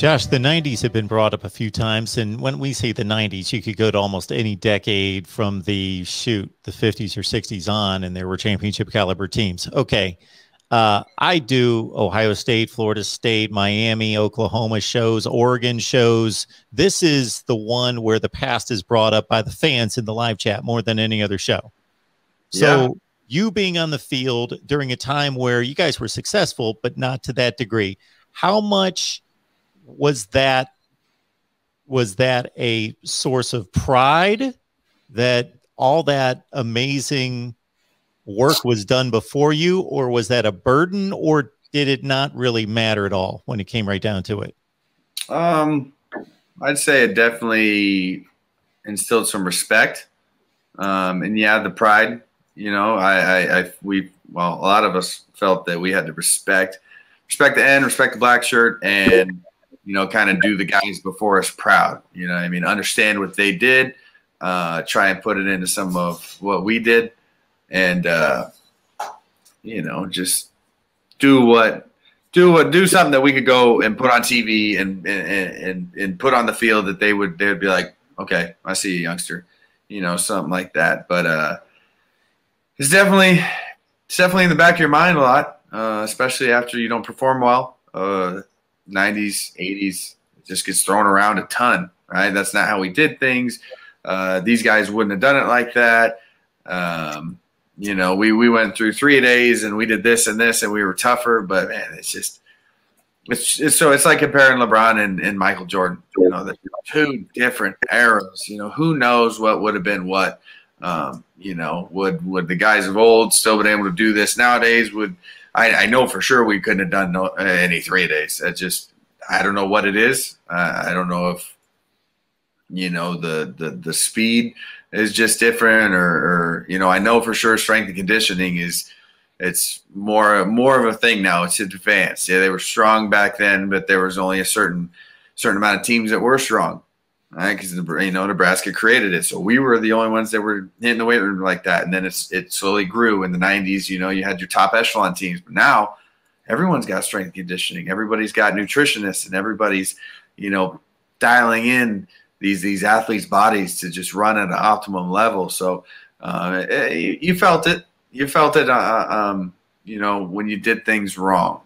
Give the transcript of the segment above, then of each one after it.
Josh, the 90s have been brought up a few times. And when we say the 90s, you could go to almost any decade from the 50s or 60s on, and there were championship caliber teams. Okay. I do Ohio State, Florida State, Miami, Oklahoma shows, Oregon shows. This is the one where the past is brought up by the fans in the live chat more than any other show. So you being on the field during a time where you guys were successful, but not to that degree, how much was that a source of pride that all that amazing work was done before you, or was that a burden, or did it not really matter at all when it came right down to it? I'd say it definitely instilled some respect. And yeah, the pride, you know, a lot of us felt that we had to respect the end, respect the black shirt, and, you know, kind of do the guys before us proud. You know what I mean? Understand what they did, try and put it into some of what we did, and you know, just do something that we could go and put on TV and put on the field that they would be like, okay, I see you, youngster, you know, something like that. But it's definitely in the back of your mind a lot, especially after you don't perform well. 90s, 80s, it just gets thrown around a ton, right? That's not how we did things. These guys wouldn't have done it like that. You know, we went through 3 days and we did this and this and we were tougher, but man, it's like comparing LeBron and Michael Jordan. You know, they're two different eras. You know, who knows what would have been what. You know, would the guys of old still been able to do this nowadays? I know for sure we couldn't have done any 3 days. I don't know what it is. I don't know if, you know, the speed is just different, or you know, I know for sure strength and conditioning it's more of a thing now. It's advanced. Yeah, they were strong back then, but there was only a certain amount of teams that were strong, right? Because, you know, Nebraska created it, so we were the only ones that were hitting the weight room like that. And then it slowly grew in the 90s. You know, you had your top echelon teams, but now everyone's got strength and conditioning. Everybody's got nutritionists, and everybody's, you know, dialing in these athletes' bodies to just run at an optimum level. So you felt it. You felt it, you know, when you did things wrong,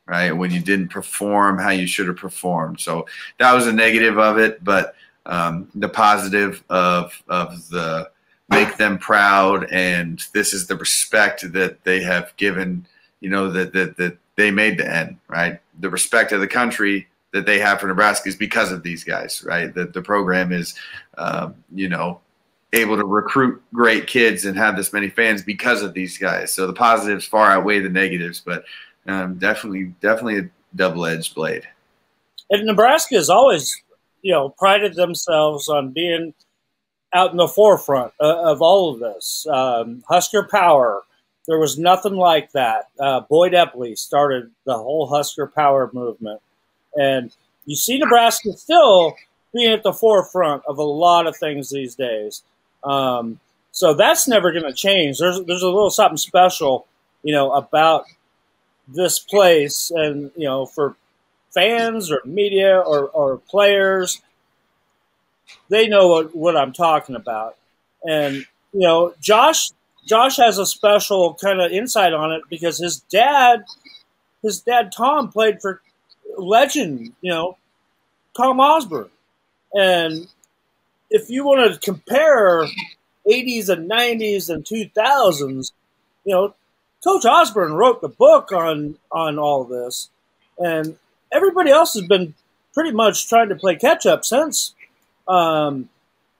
right? When you didn't perform how you should have performed. So that was a negative of it, but the positive of the make them proud, and this is the respect that they have given, you know, that they made the end, right? The respect of the country that they have for Nebraska is because of these guys, right? That the program is, you know, able to recruit great kids and have this many fans because of these guys. So the positives far outweigh the negatives, but definitely a double-edged blade. And Nebraska has always, you know, prided themselves on being out in the forefront of all of this. Husker Power, there was nothing like that. Boyd Epley started the whole Husker Power movement. And you see Nebraska still being at the forefront of a lot of things these days. So that's never going to change. There's a little something special, you know, about this place, and, you know, for fans or media or players, they know what I'm talking about. And, you know, Josh has a special kind of insight on it because his dad Tom played for legend, you know, Tom Osborne. And if you want to compare 80s and 90s and 2000s, you know, Coach Osborne wrote the book on all of this, and everybody else has been pretty much trying to play catch up since to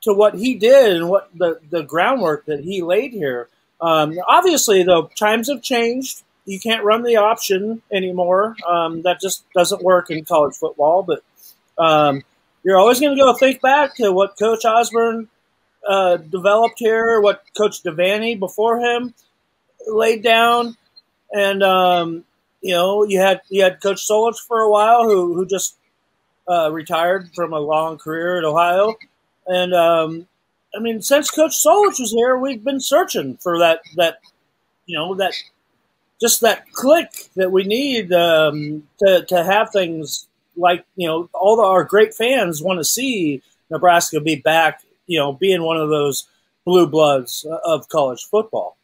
what he did and what the groundwork that he laid here. Obviously, though, times have changed. You can't run the option anymore. That just doesn't work in college football. But you're always going to go think back to what Coach Osborne developed here, what Coach Devaney before him laid down. And, you know, you had Coach Solich for a while who just retired from a long career at Ohio. And, I mean, since Coach Solich was here, we've been searching for that you know, that click that we need to have things like, all our great fans want to see Nebraska be back, being one of those blue bloods of college football.